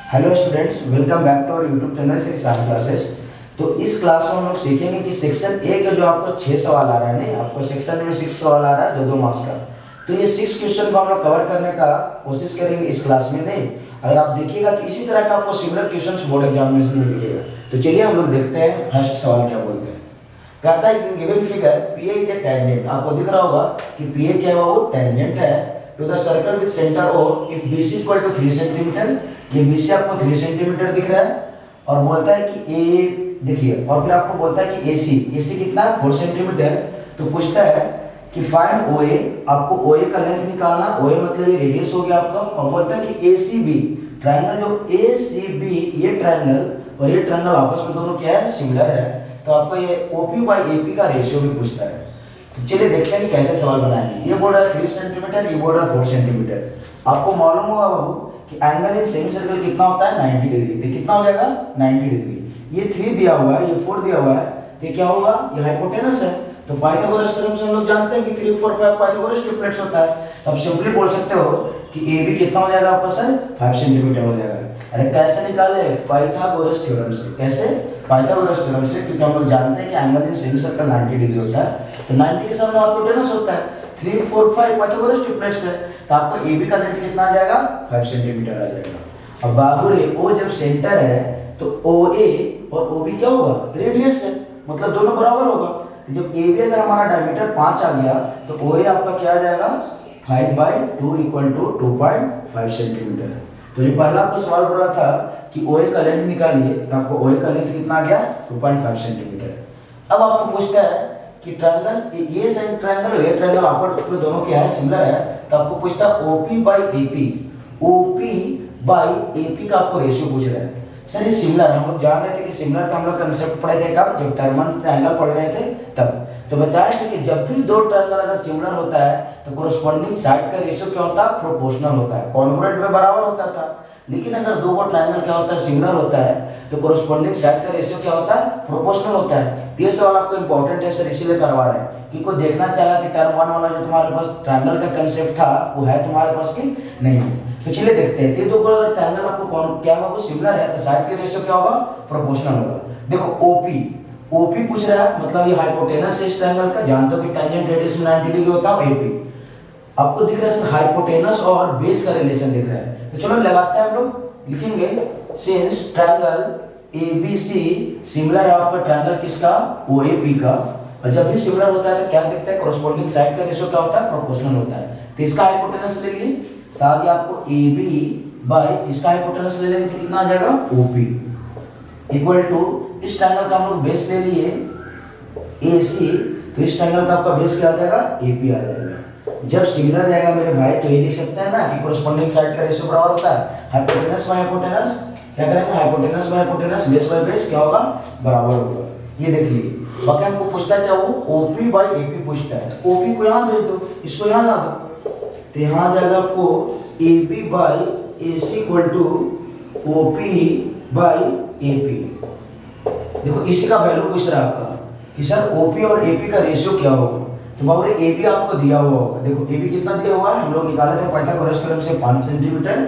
Hello students, welcome back to our YouTube channel Shri Sai classes. तो इस class में हम लोग सीखेंगे कि सेक्शन ए के जो आपको 6 सवाल आ रहा है, नहीं आपको सेक्शन में 6 सवाल आ रहा है 2-2 मार्क्स का। तो ये 6 क्वेश्चन को हम लोग कवर करने का कोशिश करेंगे इस क्लास में। नहीं अगर आप देखिएगा तो इसी तरह का आपको सिमिलर क्वेश्चन बोर्ड एग्जामिनेशन में दिखेगा। तो चलिए हम लोग देखते हैं फर्स्ट सवाल क्या बोलते हैं। कहता है कि given figure P is a tangent. आपको दिख रहा होगा कि पी ए क्या है, वो टेंजेंट है to the circle with centre O if BC equal to 3 centimetre. ये बीसी आपको 3 सेंटीमीटर दिख रहा है और बोलता है कि ए देखिए, और फिर आपको बोलता है कि एसी कितना है 4 सेंटीमीटर। तो पूछता है कि फाइंड ओए, आपको ओए का लेंथ निकालना। ओए मतलब ये रेडियस हो गया आपका, और बोलता है कि एसीबी ट्रायंगल, जो एसीबी ये ट्रायंगल और ये ट्रायंगल आपस में दोनों क्या है, सिमिलर है। तो आपको ये ओपी बाई एपी का रेशियो भी पूछता है। तो चलिए देखते हैं कि कैसे सवाल बनाएंगे। ये बोल रहा है 3 सेंटीमीटर, ये बोल रहा है 4 सेंटीमीटर। आपको मालूम होगा बाबू कि एंगल इन सेमी सर्कल कितना होता है, 90 डिग्री। तो कितना हो जाएगा, 90 डिग्री। ये 3 दिया हुआ है, ये 4 दिया हुआ है, तो क्या होगा, ये हाइपोटेनस है। तो पाइथागोरस थ्योरम से हम लोग जानते हैं कि 3, 4, 5 पाइथागोरस ट्रिपलेट्स होता है। तो आप सिंपली बोल सकते हो कि ए बी कितना हो जाएगा आपका सर, 5 सेंटीमीटर हो जाएगा। अरे कैसे निकाले, पाइथागोरस थ्योरम से। कैसे, पाइथागोरस थ्योरम से, क्योंकि हम लोग जानते हैं कि angle in semi circle 90 degree होता है। तो 90 के सामने हाइपोटेनस होता है, 3, 4, 5 पाइथागोरस ट्रिपलेट्स है। तो आपको ए बी का लेंथ कितना आ जाएगा, 5 सेंटीमीटर आ जाएगा। अब बाबू रे ओ जब सेंटर है तो ओ ए और ओ बी क्या होगा, रेडियस है, मतलब दोनों बराबर होगा। तो जब ए बी अगर हमारा डायमीटर 5 आ गया तो ओ ए आपका क्या आ जाएगा, 5/2 इक्वल टू 2.5 सेंटीमीटर। तो ये पहला आपको सवाल बोला था कि ओ ए का लेंथ निकालिए, तो आपको ओ ए का लेंथ कितना आ गया, 2.5 सेंटीमीटर। अब आपको पूछता है कि ट्रायंगल ये सेम ट्रायंगल और ये ट्रायंगल आपस में दोनों क्या है, सिमिलर है। तो आपको पूछता है OP by AP, OP by AP का आपको रेशियो पूछ रहा है। सर ये सिमिलर, हम लोग जान रहे थे कि सिमिलर का हम लोग कंसेप्ट पढ़े थे कब, जब टर्मन ट्रायंगल पढ़ रहे थे तब। तो बताया था कि जब भी दो ट्रायंगल अगर सिमिलर होता है तो कोरोस्पोंडिंग साइड का रेशियो क्या होता है, प्रोपोर्शनल होता है। कॉन्ग्रुएंट में बराबर होता था, लेकिन अगर दो ट्रायंगल क्या होता है, सिमिलर होता है, तो कोरोस्पोंडिंग साइड का रेशियो क्या होता है, प्रोपोर्शनल होता है। ये सवाल आपको इंपॉर्टेंट है सर, इसीलिए करवा रहे हैं कि कोई देखना चाहेगा कि टर्म 1 वाला जो तुम्हारे पास ट्रायंगल का कंसेप्ट था वो है तुम्हारे पास कि नहीं। तो चलिए देखते हैं। ये दो अगर ट्रायंगल आपको कौन क्या होगा, वो सिमिलर है, तो साइड के रेशियो क्या होगा, प्रोपोर्शनल होगा। देखो ओपी, ओपी पूछ रहा है, मतलब ये हाइपोटेनस है इस ट्रायंगल का, जानते हो कि टेंजेंट रेडियस में 90 डिग्री होता है। एपी आपको दिख रहा है सर, हाइपोटेनस और बेस का रिलेशन दिख रहा है। तो चलो लगाते हैं हम लोग, लिखेंगे सिंस ट्रायंगल एबीसी सिमिलर है आपका ट्रायंगल किसका, ओएपी का। और जब भी सिमिलर होता है तो क्या दिखता है, कोरोस्पोंडिंग साइड का रेशियो क्या होता है, प्रोपोर्शनल होता है। तो इसका हाइपोटेनस ले लिए, तो आगे आपको AB बाय इसका हाइपोटेनस ले लेंगे तो कितना आ जाएगा, OP इक्वल टू इस ट्रायंगल का हम लोग बेस ले लिए AC, तो इस ट्रायंगल का आपका बेस क्या आ जाएगा, AP आ जाएगा। जब सिमिलर रहेगा मेरे भाई तो ये लिख सकते हैं ना कि कोरोस्पोंडिंग साइड का रेशियो बराबर होता है हाइपोटेनस बाय हाइपोटेनस। क्या करेंगे, hypotenuse by hypotenuse, base by base क्या होगा, बराबर होगा। ये देख लीजिए। बाकी हमको पूछता है क्या, वो OP बाय AP पूछता है। तो OP को यहाँ भेज दो, इसको यहाँ ला दो, तो यहाँ जाएगा आपको AB by AC equal to OP by AP। देखो इसी का वैल्यू पूछ रहा है आपका कि सर OP और AP का रेशियो क्या होगा। तो बाबू AB आपको दिया हुआ होगा, देखो AB कितना दिया हुआ है, हम लोग निकाले थे पाइथागोरस थ्योरम से 5 सेंटीमीटर।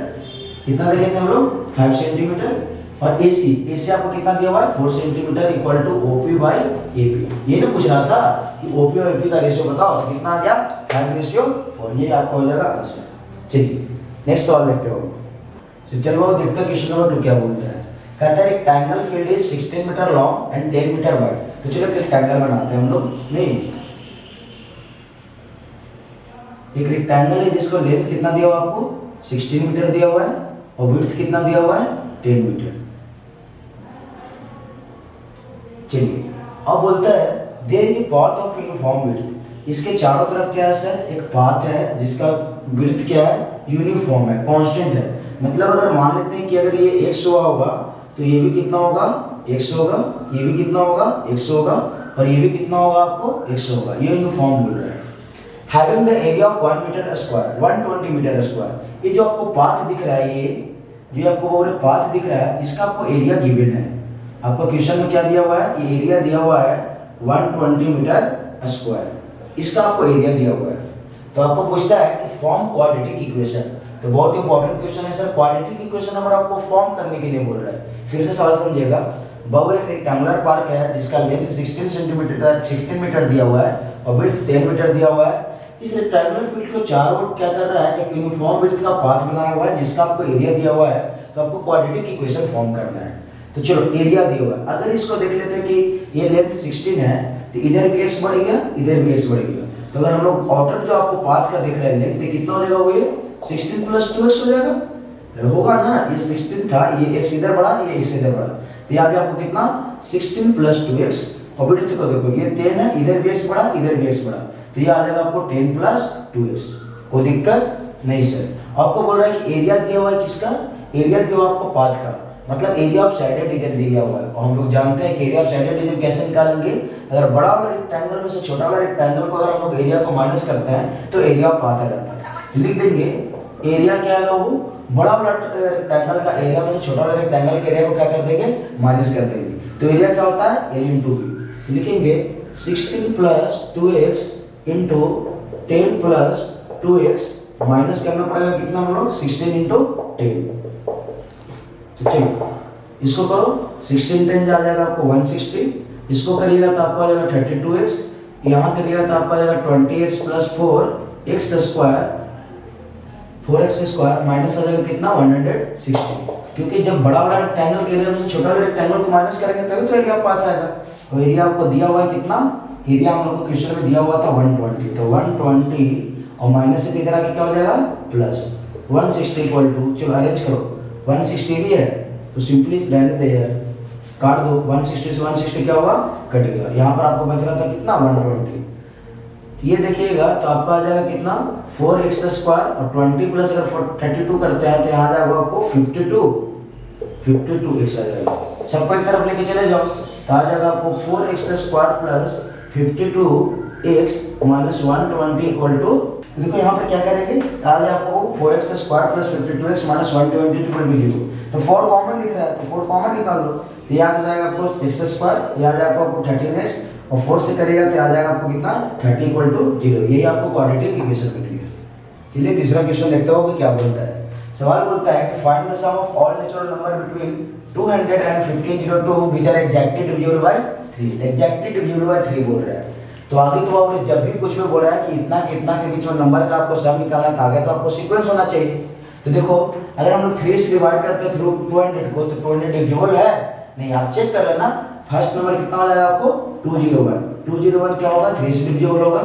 कितना देखे थे हम लोग, 5 सेंटीमीटर। और AC आपको कितना दिया हुआ है, 4 centimetre equal to OP by AP। ये ना पूछ रहा था कि OP और AP का रेशियो बताओ, तो कितना आ गया, 5:4। ये आपका हो जाएगा आंसर। चलिए नेक्स्ट सवाल देखते हो। तो चलो देखते हैं क्वेश्चन नंबर 2 क्या बोलता है। कहता है rectangle field is 16 metre long and 10 metre wide. तो चलो एक रेक्टेंगल बनाते हैं हम लोग। नहीं एक रेक्टेंगल है जिसको लेंथ कितना दिया हुआ आपको, 16 मीटर दिया हुआ है, और विड्थ कितना दिया हुआ है, 10 मीटर। चलिए अब बोलता है there is a path of uniform width. इसके चारों तरफ क्या है सर, एक पाथ है जिसका विड्थ क्या है, यूनिफॉर्म है, कांस्टेंट है। मतलब अगर मान लेते हैं कि अगर ये 100 होगा तो ये भी कितना होगा, 100 होगा, ये भी कितना होगा, 100 होगा, और ये भी कितना होगा आपको, 100 होगा। ये यूनिफॉर्म बोल रहा है। Having the area of 1 metre square, 120 metre square. ये जो आपको पाथ दिख रहा है, ये जो आपको वो पाथ दिख रहा है, इसका आपको एरिया गिवन है। आपको क्वेश्चन में क्या दिया हुआ है, ये एरिया दिया हुआ है 120 मीटर स्क्वायर, इसका आपको एरिया दिया हुआ है। तो आपको पूछता है कि फॉर्म क्वाड्रेटिक इक्वेशन। तो बहुत इंपॉर्टेंट क्वेश्चन है सर, क्वाड्रेटिक इक्वेशन नंबर आपको फॉर्म करने के लिए बोल रहा है। फिर से सवाल समझिएगा। बबल एक रेक्टेंगुलर पार्क है जिसका लेंथ 16 सेंटीमीटर का 16 मीटर दिया हुआ है और विड्थ 10 मीटर दिया हुआ है। इस रेक्टेंगुलर फील्ड को चारों ओर क्या कर रहा है, एक यूनिफॉर्म विड्थ का पाथ बनाया हुआ है जिसका आपको एरिया दिया हुआ है। तो आपको क्वाड्रेटिक इक्वेशन फॉर्म करना है। तो चलो एरिया दिया हुआ है, अगर इसको देख लेते हैं कि ये लेंथ 16 है तो इधर भी x बढ़ गया, इधर भी x बढ़ गया। तो अगर हम लोग आउटर जो आपको पाथ का दिख रहा है लेंथ, कितना हो जाएगा वो, ये 16 प्लस 2x हो जाएगा, होगा ना। ये 16 था, ये x इधर बढ़ा, ये x इधर बढ़ा, तो याद है आपको कितना 16 प्लस 2x। और विड्थ को देखो ये 10 है, इधर भी x बढ़ा, इधर भी x बढ़ा, तो ये आ जाएगा आपको 10 प्लस 2x। कोई दिक्कत नहीं सर। आपको बोल रहा है कि एरिया दिया हुआ है किसका, एरिया दिया हुआ आपको पाथ का, मतलब एरिया ऑफ साइडेड रीजन दिया हुआ है। और हम लोग जानते हैं कि एरिया ऑफ साइडेड रीजन कैसे निकालेंगे, अगर बड़ा वाला रेक्टेंगल में से छोटा वाला रेक्टेंगल को अगर हम लोग एरिया को माइनस करते हैं तो एरिया ऑफ पाथ आ जाता है। लिख देंगे एरिया क्या है, वो बड़ा वाला रेक्टेंगल का एरिया में से छोटा वाला रेक्टेंगल के एरिया को क्या कर देंगे, माइनस कर देंगे। तो एरिया क्या होता है, L into B। लिखेंगे 16 plus 2x into 10 plus 2x, minus करना पड़ेगा कितना हम लोग, 16 इंटू 10। तो चलो इसको करो, 16 10 आ जाएगा आपको 160, इसको करिएगा तो आपको आ जाएगा 32x, यहाँ करिएगा तो आपको आ जाएगा 20x plus 4x square, 4x square minus आ जाएगा कितना 160, क्योंकि जब बड़ा वाला रेक्टेंगल के एरिया में से छोटा वाला रेक्टेंगल को माइनस करेंगे तभी तो एरिया पास आएगा। तो एरिया आपको दिया हुआ है कितना, एरिया हम लोग को क्वेश्चन में दिया हुआ था 120, तो 120 और माइनस से किधर आके क्या हो जाएगा प्लस 160 इक्वल टू, चलो अरेंज करो, 160 भी है तो सिंपली रहने दे यार, काट दो, 160 से 160 क्या होगा, कट गया। यहाँ पर आपको बच रहा था कितना 120, ये देखिएगा तो आपका आ जाएगा कितना 4x स्क्वायर और 20 प्लस अगर 32 करते हैं तो यहाँ जाएगा आपको 52x आ जाएगा। सबको एक तरफ लेके चले जाओ तो आ जाएगा आपको 4x square plus 52x minus 120 equal to, देखो यहाँ पर क्या करेंगे, आ जाए आपको 4x square plus 52x minus 120 equal to 0। तो 4 कॉमन दिख रहा है तो 4 कॉमन निकाल दो, तो यहाँ आ जाएगा आपको x स्क्वायर, यहाँ आ जाएगा आपको 13x और 4 से करेगा तो आ जाएगा आपको कितना 30 इक्वल टू 0। यही आपको क्वाड्रेटिक इक्वेशन मिल गई है। चलिए तीसरा क्वेश्चन देखते हो कि क्या बोलता है। सवाल बोलता है कि find the sum of all natural number between 200 and 1502 which are exactly divisible by 3। Exactly divisible by 3 बोल रहा है। तो आगे तो आपने जब भी कुछ में बोला है कि इतना के इतना के बीच में नंबर का आपको सम निकालना है, आगे तो आपको सीक्वेंस होना चाहिए। तो देखो अगर हम लोग 3 से डिवाइड करते हैं थ्रू 200 को, तो 200 डिविजिबल है नहीं, आप चेक कर लेना। फर्स्ट नंबर कितना हो जाएगा आपको 201, 201 क्या होगा 3 से डिविजिबल होगा।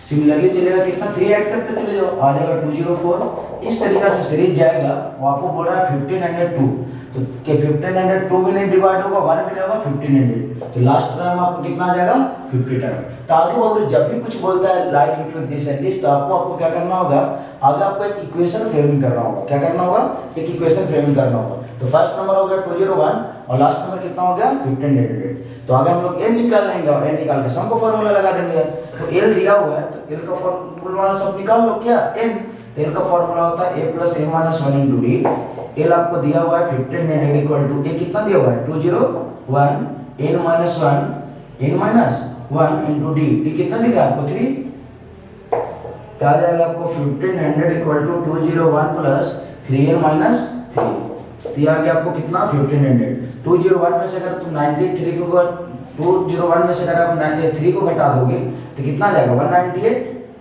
सिमिलरली चलेगा कितना 3 ऐड करते चले जाओ, आ जाएगा 204। इस तरीका से सीरीज जाएगा। वो आपको बोल रहा है 1502, तो के 1502 भी नहीं डिवाइड होगा, 1 भी नहीं होगा, 1500, तो लास्ट टर्म आपको कितना आ जाएगा 50 टर्म। तो आगे वो जब भी कुछ बोलता है like between this and this, तो आपको क्या करना होगा, आगे आपको एक इक्वेशन फ्रेमिंग करना होगा। क्या करना होगा, एक इक्वेशन फ्रेमिंग करना होगा। तो फर्स्ट नंबर हो गया 201 और लास्ट नंबर कितना हो गया 1500। तो आगे हम लोग n निकाल लेंगे और n निकाल के सम को फॉर्मूला लगा देंगे। तो l दिया हुआ है तो l का फॉर्मूला सब निकाल लो, क्या n, l का फॉर्मूला होता है a + a - 1 * d। l आपको दिया हुआ है 1500 इक्वल टू a कितना दिया हुआ है 201 n - 1 इंटू d, d कितना दिख रहा है आपको 3, तो आ जाएगा आपको 1500 इक्वल टू 201 प्लस 3n - 3। तो ये आ गया आपको कितना 1500। 201 में से अगर तुम 93 को 201 में से अगर आप 93 को घटा दोगे तो कितना आ जाएगा 198,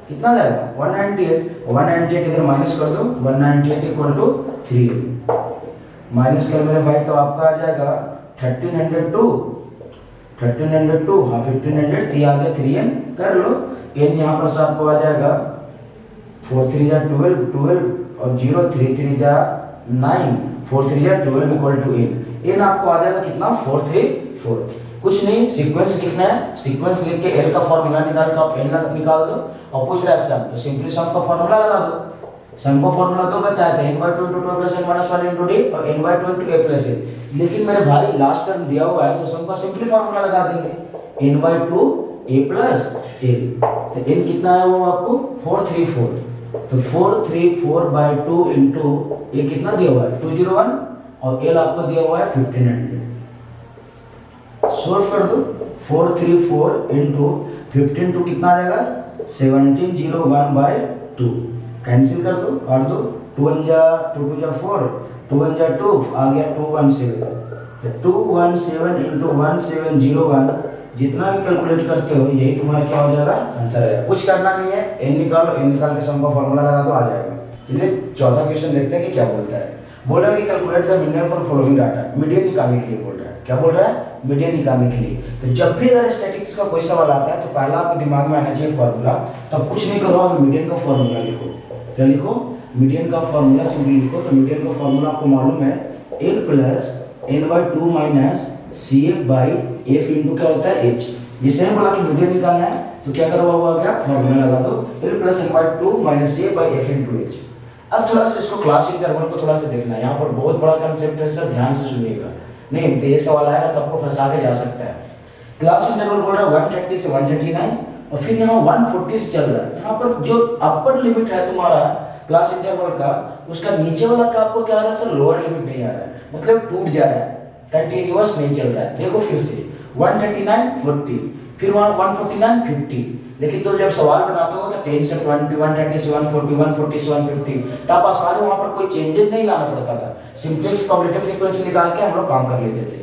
कितना आ जाएगा 198 इधर माइनस कर दो, 198 इक्वल टू 3 माइनस कर मेरे भाई, तो आपका आ जाएगा 1302 हाँ 1500, तो आ गया 3n कर लो। n यहाँ पर से आपको आ जाएगा 4 3 जा 12 और 0 3 3 जा 9, 4 3 जा 12 इक्वल टू n आपको आ जाएगा कितना 434। कुछ नहीं, सीक्वेंस लिखना है, सीक्वेंस लिख के l का फॉर्मूला निकाल के आप n निकाल दो और पूछ रहा है सम, तो सिंपली सम का फॉर्मूला लगा दो। सम का फॉर्मूला तो बताया था n/2 * 2 + n - 1 * d और n/2 * a + a। लेकिन मेरे भाई लास्ट टर्म दिया हुआ है तो सम का सिंपली फॉर्मूला लगा देंगे n/2 a + a। तो n कितना है वो आपको 434, तो 434/2 इंटू a कितना दिया हुआ है 201 और l आपको दिया हुआ है 1500। सॉल्व कर दो, 434 इंटू 15 टू कितना आ जाएगा 1701/2, कैंसिल कर दो, काट दो, 2 1 जा 2 2 जा 4, 2 1 जा 2, आ गया 217। तो 217 इंटू 1701, जितना भी कैलकुलेट करते हो यही तुम्हारा क्या हो जाएगा आंसर है। कुछ करना नहीं है, n निकालो, n निकाल के सम का फॉर्मूला लगा दो, आ जाएगा। चलिए चौथा क्वेश्चन देखते हैं कि क्या बोलता है। बोल रहा है कि calculate the median for following data, median निकालने के लिए बोल रहा है। क्या बोल रहा है? मीडियन निकालने के लिए। तो जब भी अगर स्टैटिस्टिक्स का कोई सवाल आता है तो पहला आपके दिमाग में आना चाहिए फॉर्मूला। तब कुछ नहीं करो, आप मीडियन का फॉर्मूला लिखो। क्या लिखो? मीडियन का फॉर्मूला सिंपली लिखो। तो मीडियन का फॉर्मूला आपको मालूम है, n plus n/2 minus CF/F into क्या होता है h। जिसे हम बोला कि मीडियन निकालना है तो क्या करो, हुआ गया फॉर्मूला लगा दो, n plus n/2 minus CF/F into h। अब थोड़ा सा इसको क्लास इंटरवल को थोड़ा सा देखना है। यहाँ पर बहुत बड़ा कंसेप्ट है सर, ध्यान से सुनिएगा, नहीं तो ये सवाल आएगा तो आपको फंसा के जा सकता है। क्लास इंटरवल बोल रहा है 130 से 139 और फिर यहाँ 140 से चल रहा है। यहाँ पर जो अपर लिमिट है तुम्हारा क्लास इंटरवल का, उसका नीचे वाला का आपको क्या आ रहा है सर, लोअर लिमिट नहीं आ रहा है, मतलब टूट जा रहा है, कंटिन्यूअस नहीं चल रहा है। देखो फिर से 139 40, फिर वहाँ 149 50। लेकिन तो जब सवाल बनाते हो तो 10 से 20, 130 से 140, 140 से 150, तो आप आसानी वहाँ पर कोई चेंजेस नहीं लाना पड़ता था, सिंपली कॉम्बिनेटिव फ्रीक्वेंसी निकाल के हम लोग काम कर लेते थे।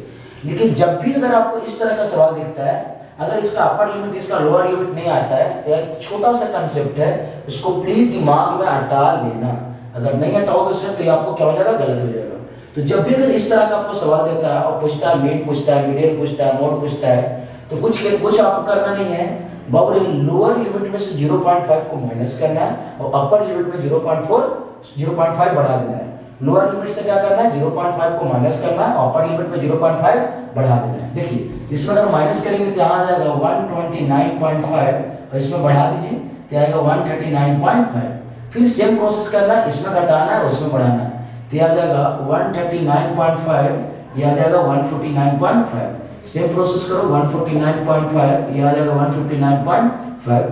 लेकिन जब भी अगर आपको इस तरह का सवाल दिखता है, अगर इसका अपर लिमिट इसका लोअर लिमिट नहीं आता है, तो एक छोटा सा कंसेप्ट है, उसको प्लीज दिमाग में हटा लेना। अगर नहीं हटाओगे सर तो आपको क्या हो जाएगा, गलत हो जाएगा। तो जब भी अगर इस तरह का आपको सवाल देता है और पूछता है, मीन पूछता है, मीडियन पूछता है, मोड पूछता है, तो कुछ आपको करना नहीं है, बाबू लोअर लिमिट में से 0.5 को माइनस करना है और अपर लिमिट में 0.5 बढ़ा देना है। लोअर लिमिट से क्या करना है, 0.5 को माइनस करना है और अपर लिमिट में 0.5 बढ़ा देना है। देखिए इसमें अगर माइनस करेंगे तो यहाँ आ जाएगा 129.5 और इसमें बढ़ा दीजिए तो आएगा 139.5। फिर सेम प्रोसेस करना है, इसमें घटाना है उसमें बढ़ाना है, तो आ जाएगा 139.5, ये आ जाएगा 149.5। सेम प्रोसेस करो, 149.5, ये आ जाएगा 159.5,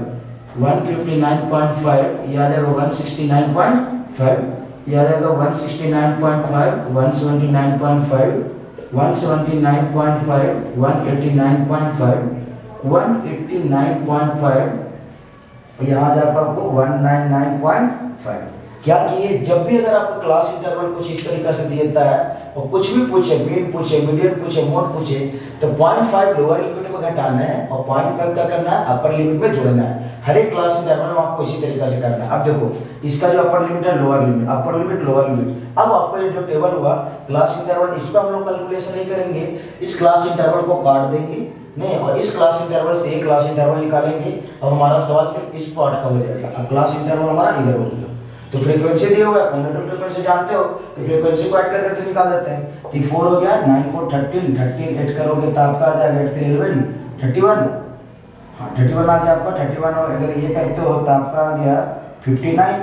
159.5, ये आ जाएगा 169.5, ये आ जाएगा 169.5, 179.5, 179.5, 189.5, 189.5, यहाँ जाकर आपको 199.5। क्या किए, जब भी अगर आपको क्लास इंटरवल कुछ इस तरीका से देता है और कुछ भी पूछे, मीन पूछे, मीडियन पूछे, मोड पूछे, तो 0.5 लोअर लिमिट में घटाना है और 0.5 का करना है अपर लिमिट में जोड़ना है। हर एक क्लास इंटरवल में आपको इसी तरीका से करना है। अब देखो इसका जो अपर लिमिट है, lower limit, upper limit, lower limit. अब आपको ये जो टेबल हुआ क्लास इंटरवल, इस पर हम लोग कैलकुलेशन नहीं करेंगे, इस क्लास इंटरवल को काट देंगे नहीं और इस क्लास इंटरवल से एक क्लास इंटरवल निकालेंगे और हमारा सवाल सिर्फ इस पार्ट का हो जाएगा। अब क्लास इंटरवल हमारा इधर हो गया। तो फ्रीक्वेंसी दिया हुआ है, कॉम्बिनेटिव फ्रीक्वेंसी जानते हो कि फ्रीक्वेंसी को ऐड कर करके निकाल देते हैं। तो 4 हो गया, 9 4 13, 13 ऐड करोगे तो आपका आ जाएगा 8 3 11 31। हाँ 31 आ गया आपका 31, और अगर ये करते हो तो आपका आ गया 59।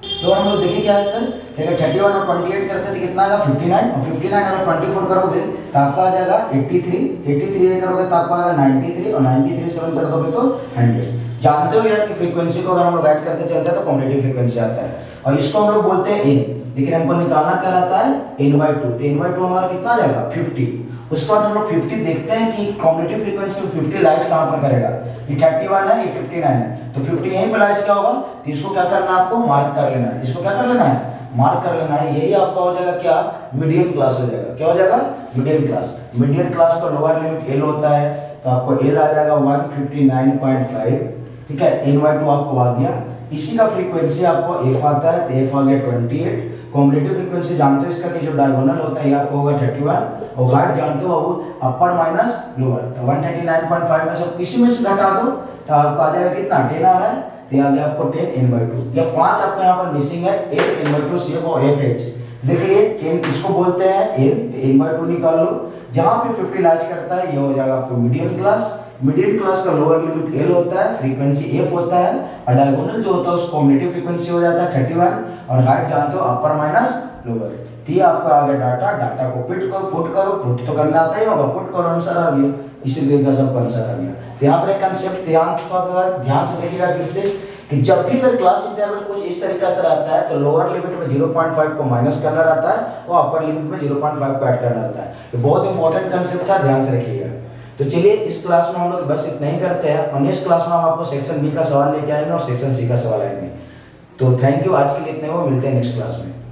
तो हम लोग देखिए क्या है सर, अगर 31 और 28 करते तो कितना आएगा 59, और 59 अगर 24 करोगे तो आपका आ जाएगा 83, 83 करोगे तो आपका आएगा 93, और 93 7 कर दोगे तो 100। जानते हो यार कि फ्रीक्वेंसी को अगर हम लोग ऐड करते चलते हैं तो कॉम्बिनेटिव फ्रीक्वेंसी आता है, और इसको हम लोग बोलते हैं n, लेकिन हमको निकालना क्या रहता है n/2। तो n/2 हमारा कितना आ जाएगा 50। उसके बाद हम लोग 50 देखते हैं कि कॉम्बिनेटिव फ्रीक्वेंसी में 50 लाइज कहाँ पर करेगा। ये 31 है, ये 59 है, तो 50 यहीं पे लाइज क्या होगा, तो इसको क्या करना है, आपको मार्क कर लेना है। इसको क्या कर लेना है, मार्क कर लेना है। यही आपका हो जाएगा क्या, मीडियन क्लास हो जाएगा। क्या हो जाएगा, मीडियन क्लास। मीडियन क्लास का लोअर लिमिट l होता है, तो आपको l आ जाएगा 159.5, ठीक है। n/2 आपको आ गया। इसी का फ्रीक्वेंसी आपको f आता है, तो f आ गया 28। कॉम्बिनेटिव फ्रीक्वेंसी जानते हो इसका कि जो डायगोनल होता है ये आपको होगा 31, और हाइट जानते हो वो अपर माइनस लोअर। तो 139.5 में से किसी में से घटा दो तो आपको आ जाएगा कितना, 10 आ रहा है, तो आ गया आपको 10 n/2। या 5 आपको यहाँ पर मिसिंग है, 8 n/2 CF और FH। देख लिए 10 किसको बोलते हैं, n, तो n/2 निकाल लो। जहाँ पे 50 लाइज करता है ये हो जाएगा आपको मीडियन क्लास। मीडियन क्लास का लोअर लिमिट l होता है, फ्रीक्वेंसी f होता है, और डायगोनल जो होता है उसको कॉम्बिनेटिव फ्रीक्वेंसी हो जाता है 31, और हाइट जानते हो अपर माइनस लोअर। तो आपका आ गया डाटा। डाटा को पुट करो, पुट तो करना आता ही होगा, पुट करो, आंसर आ गया। इसी तरीके का सबका आंसर आ गया। तो यहाँ पर एक कंसेप्ट ध्यान से देखिएगा फिर से, कि जब भी अगर क्लास इंटरवल कुछ इस तरीका से रहता है तो लोअर लिमिट में 0.5 को माइनस करना रहता है और अपर लिमिट में 0.5 को ऐड करना रहता है। तो बहुत इंपॉर्टेंट कंसेप्ट था, ध्यान से रखिएगा। तो चलिए इस क्लास में हम लोग बस इतना ही करते हैं, और नेक्स्ट क्लास में हम आपको सेक्शन बी का सवाल लेके आएंगे और सेक्शन सी का सवाल आएंगे। तो थैंक यू, आज के लिए इतने, वो मिलते हैं नेक्स्ट क्लास में।